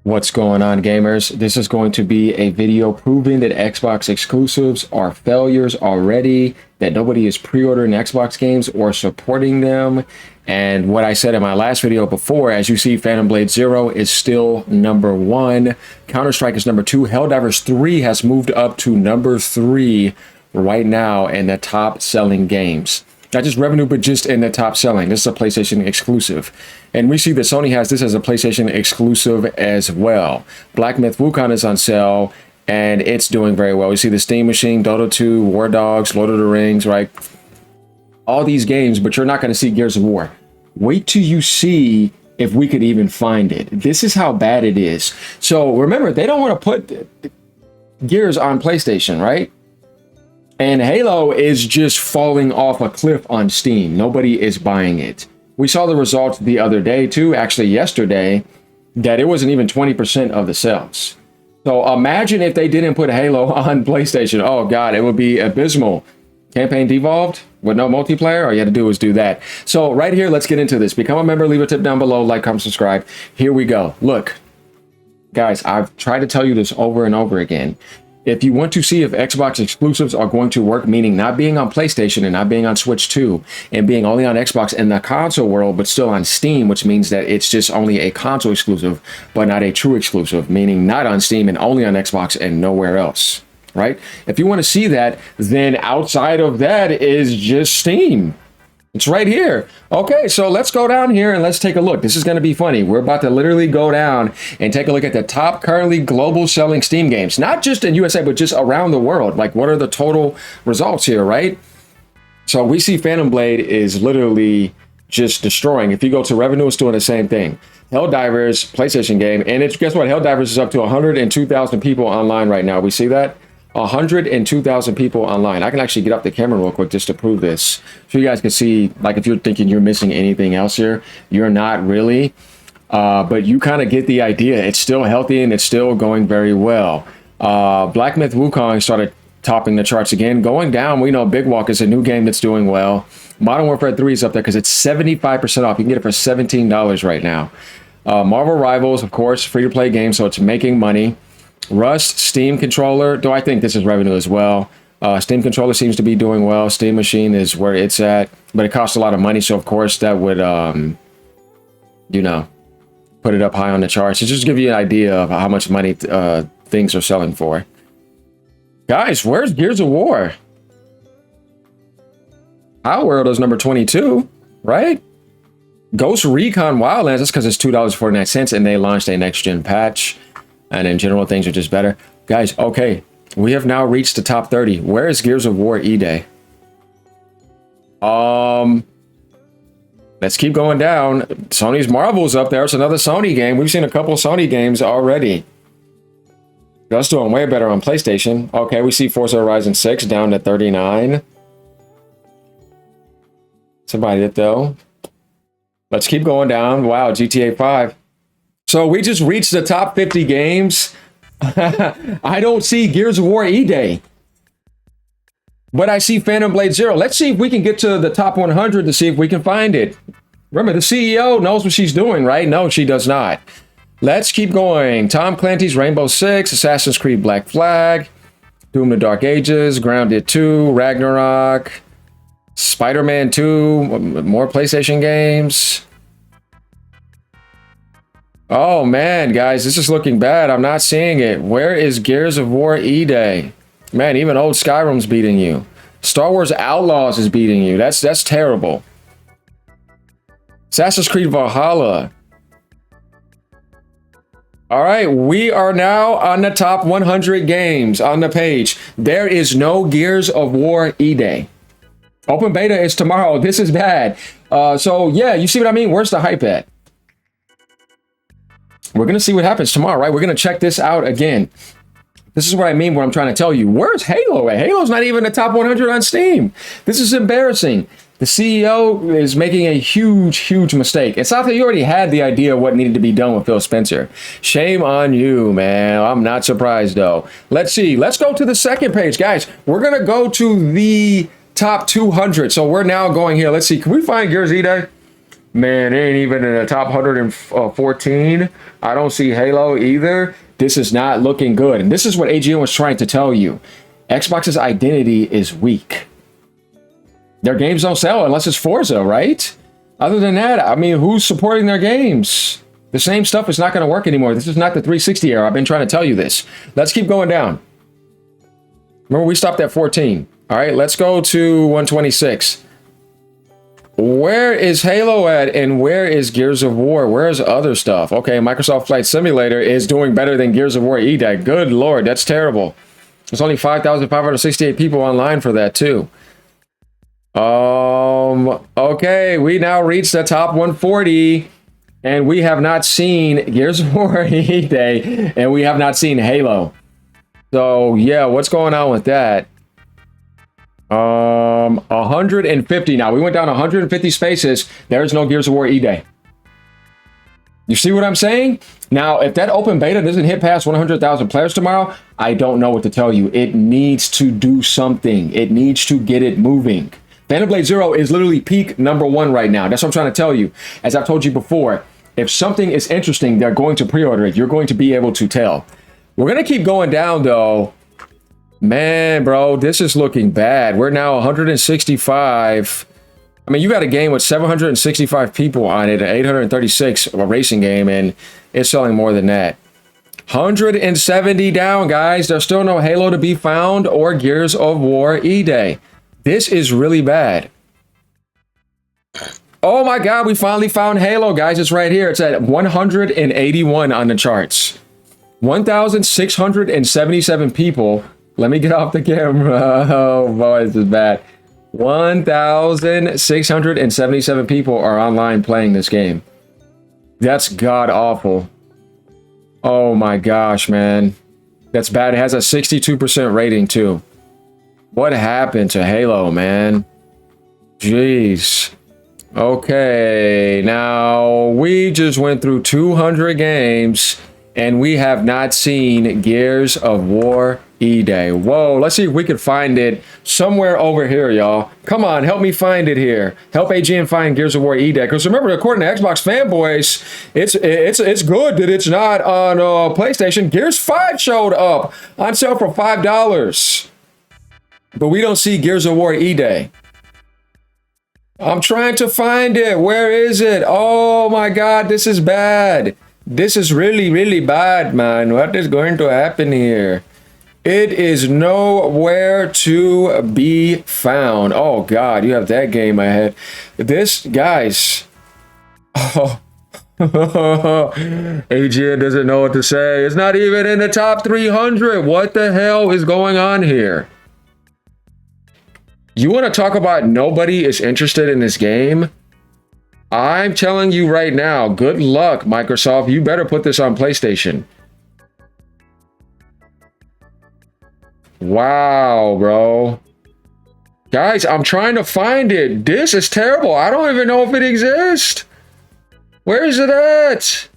What's going on, gamers? This is going to be a video proving that Xbox exclusives are failures already, that nobody is pre-ordering Xbox games or supporting them. And what I said in my last video before, as you see, Phantom Blade Zero is still number one. Counter-Strike is number two. Helldivers 3 has moved up to number 3 right now in the top selling games. Not just revenue, but just in the top selling. This is a PlayStation exclusive. And we see that Sony has this as a PlayStation exclusive as well. Black Myth Wukong is on sale, and it's doing very well. We see the Steam Machine, Dota 2, War Dogs, Lord of the Rings, right? All these games, but you're not going to see Gears of War. Wait till you see if we could even find it. This is how bad it is. So remember, they don't want to put Gears on PlayStation, right? And Halo is just falling off a cliff on Steam. Nobody is buying it. We saw the results the other day too, actually yesterday, that it wasn't even 20% of the sales. So imagine if they didn't put Halo on PlayStation. Oh God, it would be abysmal. Campaign devolved with no multiplayer. All you had to do was do that. So right here, let's get into this. Become a member, leave a tip down below, like, comment, subscribe. Here we go. Look, guys, I've tried to tell you this over and over again. If you want to see if Xbox exclusives are going to work, meaning not being on PlayStation and not being on Switch 2 and being only on Xbox in the console world, but still on Steam, which means that it's just only a console exclusive, but not a true exclusive, meaning not on Steam and only on Xbox and nowhere else, right? If you want to see that, then outside of that is just Steam. It's right here. Okay, so let's go down here and let's take a look. This is going to be funny. We're about to literally go down and take a look at the top currently global selling Steam games, not just in USA, but just around the world. Like, what are the total results here, right? So we see Phantom Blade is literally just destroying. If you go to revenue, it's doing the same thing. Helldivers, PlayStation game, and it's, guess what? Helldivers is up to 102,000 people online right now. We see that? 102,000 people online. I can actually get up the camera real quick just to prove this, so you guys can see, like, if you're thinking you're missing anything else here, you're not really, but you kind of get the idea. It's still healthy and it's still going very well. Black Myth Wukong started topping the charts again. Going down, we know Big Walk is a new game that's doing well. Modern Warfare 3 is up there because it's 75% off. You can get it for $17 right now. Marvel Rivals, of course, free-to-play game, so it's making money. Rust, Steam controller, though I think this is revenue as well. Steam controller seems to be doing well. Steam Machine is where it's at, but it costs a lot of money, so of course that would, you know, put it up high on the charts. To just give you an idea of how much money things are selling for. Guys, where's Gears of War? Our World is number 22, right? Ghost Recon Wildlands, that's because it's $2.49 and they launched a next-gen patch. And in general, things are just better. Guys, okay, we have now reached the top 30. Where is Gears of War E-Day? Let's keep going down. Sony's Marvel's up there. It's another Sony game. We've seen a couple Sony games already. That's doing way better on PlayStation. Okay, we see Forza Horizon 6 down to 39. Somebody it though. Let's keep going down. Wow, GTA 5. So we just reached the top 50 games. I don't see Gears of War E-Day, but I see Phantom Blade Zero. Let's see if we can get to the top 100 to see if we can find it. Remember, the CEO knows what she's doing, right? No, she does not. Let's keep going. Tom Clancy's Rainbow Six, Assassin's Creed Black Flag, Doom the Dark Ages, Grounded 2, Ragnarok, Spider-Man 2, more PlayStation games. Oh man, guys, this is looking bad. I'm not seeing it. Where is Gears of War E-Day? Man, even old Skyrim's beating you. Star Wars Outlaws is beating you. That's terrible. Assassin's Creed Valhalla. All right, we are now on the top 100 games on the page. There is no Gears of War E-Day. Open beta is tomorrow. This is bad. So yeah, you see what I mean? Where's the hype at? We're going to see what happens tomorrow, right? We're going to check this out again. This is what I mean when I'm trying to tell you. Where's Halo at? Halo's not even the top 100 on Steam. This is embarrassing. The CEO is making a huge, huge mistake. It's not that you already had the idea of what needed to be done with Phil Spencer. Shame on you, man. I'm not surprised, though. Let's see. Let's go to the second page. Guys, we're going to go to the top 200. So we're now going here. Let's see. Can we find Gears E-Day? Man, it ain't even in the top 114. I don't see Halo either. This is not looking good. And this is what AGN was trying to tell you. Xbox's identity is weak. Their games don't sell unless it's Forza, right? Other than that, I mean, who's supporting their games? The same stuff is not going to work anymore. This is not the 360 era. I've been trying to tell you this. Let's keep going down. Remember, we stopped at 14. All right, let's go to 126. Where is Halo at, and where is Gears of War? Where's other stuff? Okay, Microsoft Flight Simulator is doing better than Gears of War EDAC. Good Lord, that's terrible. There's only 5,568 people online for that, too. Okay, we now reached the top 140, and we have not seen Gears of War EDAC, and we have not seen Halo. So, yeah, what's going on with that? 150. Now, we went down 150 spaces. There's no Gears of War E-Day. You see what I'm saying? Now, if that open beta doesn't hit past 100,000 players tomorrow, I don't know what to tell you. It needs to do something. It needs to get it moving. Phantom Blade Zero is literally peak #1 right now. That's what I'm trying to tell you. As I've told you before, if something is interesting, they're going to pre-order it. You're going to be able to tell. We're going to keep going down, though. Man, bro, this is looking bad. We're now 165. I mean, you got a game with 765 people on it, 836, a racing game, and it's selling more than that. 170 down, guys. There's still no Halo to be found or Gears of War E-Day. This is really bad. Oh my God, we finally found Halo, guys. It's right here. It's at 181 on the charts. 1,677 people. Let me get off the camera. Oh boy, this is bad. 1,677 people are online playing this game. That's god awful. Oh my gosh, man. That's bad. It has a 62% rating too. What happened to Halo, man? Jeez. Okay, now we just went through 200 games and we have not seen Gears of War E-Day. Whoa, let's see if we can find it somewhere over here, y'all. Come on, help me find it here. Help AGN find Gears of War E-Day. Because remember, according to Xbox fanboys, it's good that it's not on PlayStation. Gears 5 showed up on sale for $5. But we don't see Gears of War E-Day. I'm trying to find it. Where is it? Oh my God, this is bad. This is really, really bad, man. What is going to happen here? It is nowhere to be found. Oh God, you have that game ahead. This, guys. Oh. AGN doesn't know what to say. It's not even in the top 300. What the hell is going on here? You want to talk about nobody is interested in this game? I'm telling you right now, good luck, Microsoft. You better put this on PlayStation. Wow, bro. Guys, I'm trying to find it. This is terrible. I don't even know if it exists. Where is it at?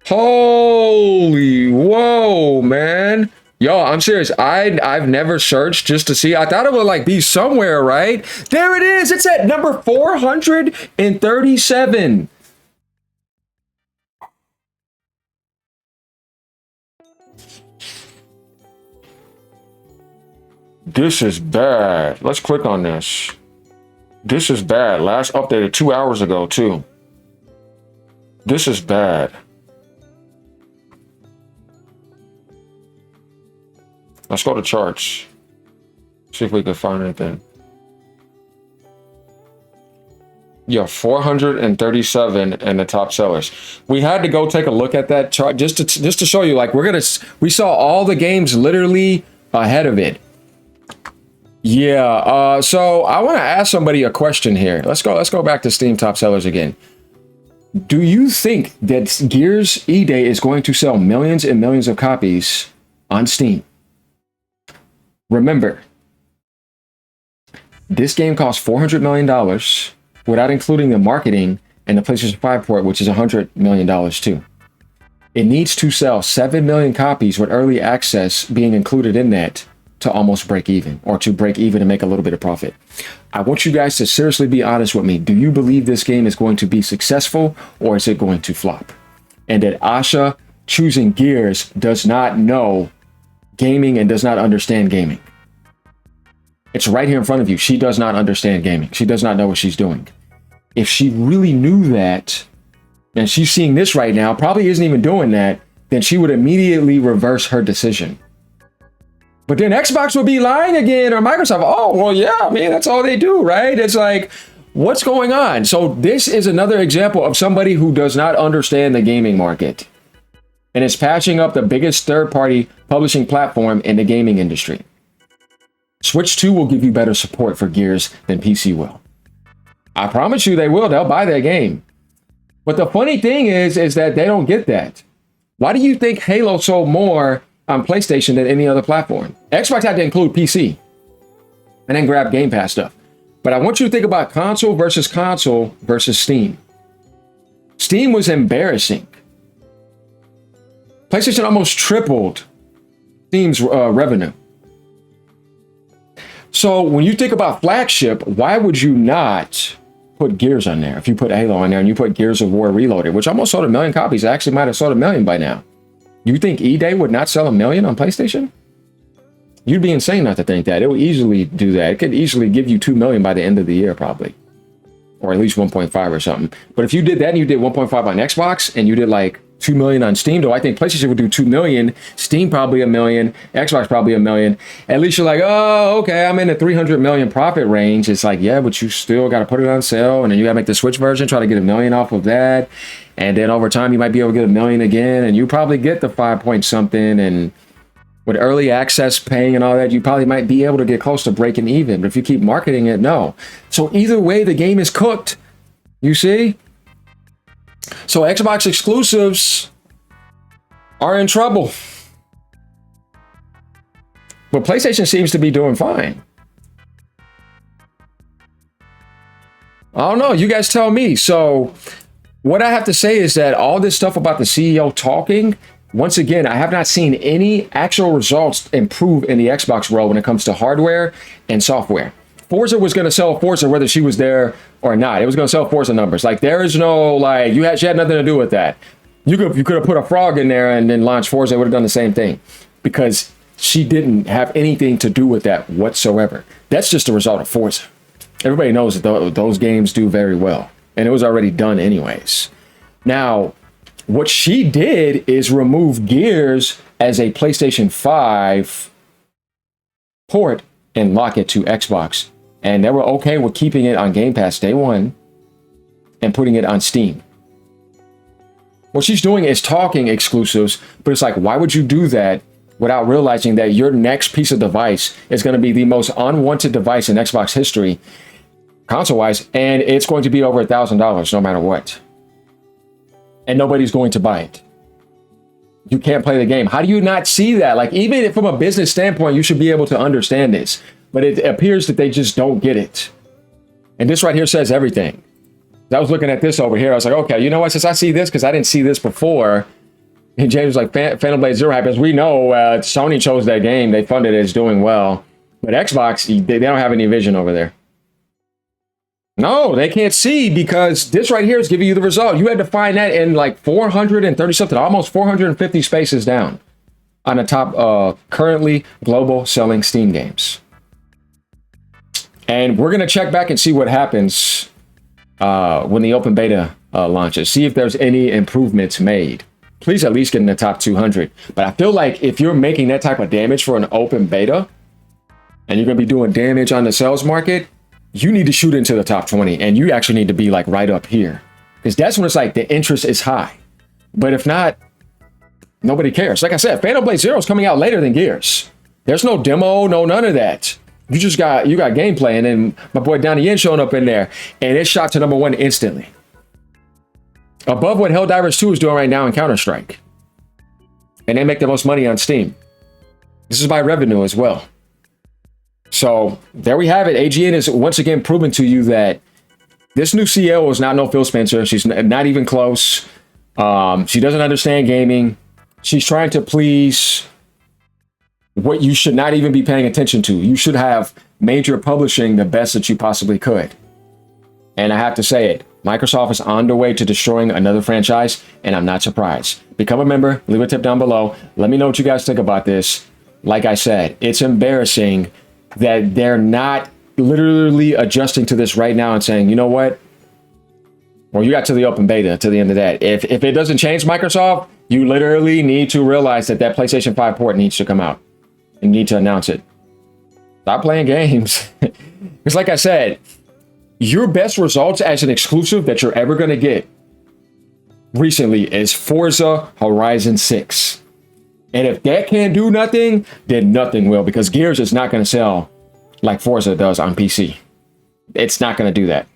Holy whoa, man. Yo, I'm serious. I've never searched just to see. I thought it would like be somewhere, right? There it is. It's at number 437. This is bad. Let's click on this. This is bad. Last updated 2 hours ago, too. This is bad. Let's go to charts. See if we can find anything. Yeah, 437 and the top sellers. We had to go take a look at that chart just to show you. Like we saw all the games literally ahead of it. Yeah. So I want to ask somebody a question here. Let's go back to Steam top sellers again. Do you think that Gears E-Day is going to sell millions and millions of copies on Steam? Remember, this game costs $400 million without including the marketing and the PlayStation 5 port, which is $100 million too. It needs to sell 7 million copies with early access being included in that to almost break even, or to break even and make a little bit of profit. I want you guys to seriously be honest with me. Do you believe this game is going to be successful, or is it going to flop? And that Asha choosing Gears does not know gaming and does not understand gaming. It's right here in front of you. She does not understand gaming. She does not know what she's doing. If she really knew that, and she's seeing this right now, probably isn't even doing that, then she would immediately reverse her decision. But then Xbox would be lying again, or Microsoft. Oh, well, yeah, I mean, that's all they do, right? It's like, what's going on? So this is another example of somebody who does not understand the gaming market and is patching up the biggest third-party publishing platform in the gaming industry. Switch 2 will give you better support for Gears than PC will. I promise you they will. They'll buy that game. But the funny thing is that they don't get that. Why do you think Halo sold more on PlayStation than any other platform? Xbox had to include PC and then grab Game Pass stuff. But I want you to think about console versus Steam. Steam was embarrassing. PlayStation almost tripled Steam's revenue. So when you think about flagship, why would you not put Gears on there? If you put Halo on there and you put Gears of War Reloaded, which almost sold 1 million copies, it actually might have sold 1 million by now. You think E-Day would not sell 1 million on PlayStation? You'd be insane not to think that. It would easily do that. It could easily give you 2 million by the end of the year, probably. Or at least 1.5 or something. But if you did that and you did 1.5 on Xbox and you did like 2 million on Steam, though I think PlayStation would do 2 million, Steam probably 1 million, Xbox probably 1 million. At least you're like, oh, okay, I'm in the 300 million profit range. It's like, yeah, but you still got to put it on sale, and then you got to make the Switch version, try to get 1 million off of that. And then over time, you might be able to get 1 million again, and you probably get the 5 point something. And with early access paying and all that, you probably might be able to get close to breaking even. But if you keep marketing it, no. So either way, the game is cooked. You see? So Xbox exclusives are in trouble. But PlayStation seems to be doing fine. I don't know. You guys tell me. So what I have to say is that all this stuff about the CEO talking, once again, I have not seen any actual results improve in the Xbox world when it comes to hardware and software. Forza was going to sell Forza whether she was there or not. It was going to sell Forza numbers. Like, there is no, like, she had nothing to do with that. You could have put a frog in there and then launched Forza. It would have done the same thing, because she didn't have anything to do with that whatsoever. That's just a result of Forza. Everybody knows that those games do very well, and it was already done anyways. Now, what she did is remove Gears as a PlayStation 5 port and lock it to Xbox. And they were okay with keeping it on Game Pass day one and putting it on Steam. What she's doing is talking exclusives, but it's like, why would you do that without realizing that your next piece of device is going to be the most unwanted device in Xbox history, console-wise, and it's going to be over $1,000 no matter what. And nobody's going to buy it. You can't play the game. How do you not see that? Like, even from a business standpoint, you should be able to understand this. But it appears that they just don't get it. And this right here says everything. I was looking at this over here. I was like, okay, you know what? Since I see this, because I didn't see this before. And James was like, Phantom Blade Zero happens. We know Sony chose that game. They funded it. It's doing well. But Xbox, they don't have any vision over there. No, they can't see, because this right here is giving you the result. You had to find that in like 430 something, almost 450 spaces down on the top currently global selling Steam games. And we're going to check back and see what happens when the open beta launches. See if there's any improvements made. Please at least get in the top 200. But I feel like if you're making that type of damage for an open beta, and you're going to be doing damage on the sales market, you need to shoot into the top 20. And you actually need to be like right up here. Because that's when it's like the interest is high. But if not, nobody cares. Like I said, Phantom Blade Zero is coming out later than Gears. There's no demo, no none of that. You got gameplay, and then my boy Donnie Yen showing up in there, and it shot to #1 instantly. Above what Helldivers 2 is doing right now in Counter-Strike. And they make the most money on Steam. This is by revenue as well. So there we have it. AGN is once again proving to you that this new CEO is not no Phil Spencer. She's not even close. She doesn't understand gaming. She's trying to please what you should not even be paying attention to. You should have major publishing the best that you possibly could. And I have to say it, Microsoft is on the way to destroying another franchise, and I'm not surprised. Become a member, leave a tip down below. Let me know what you guys think about this. Like I said, it's embarrassing that they're not literally adjusting to this right now and saying, you know what? Well, you got to the open beta to the end of that. If it doesn't change Microsoft, you literally need to realize that that PlayStation 5 port needs to come out. You need to announce it. Stop playing games. Because like I said, your best results as an exclusive that you're ever going to get recently is Forza Horizon 6. And if that can't do nothing, then nothing will, because Gears is not going to sell like Forza does on PC. It's not going to do that.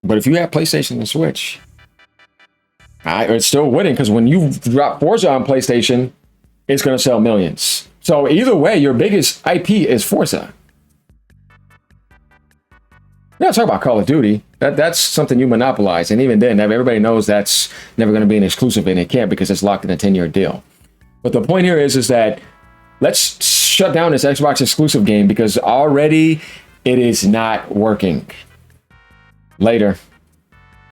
But if you have PlayStation and Switch, it's still winning, because when you drop Forza on PlayStation, it's going to sell millions. So either way, your biggest IP is Forza. Yeah, talk about Call of Duty. That's something you monopolize. And even then, everybody knows that's never going to be an exclusive, and it can't because it's locked in a 10-year deal. But the point here is that let's shut down this Xbox exclusive game, because already it is not working. Later.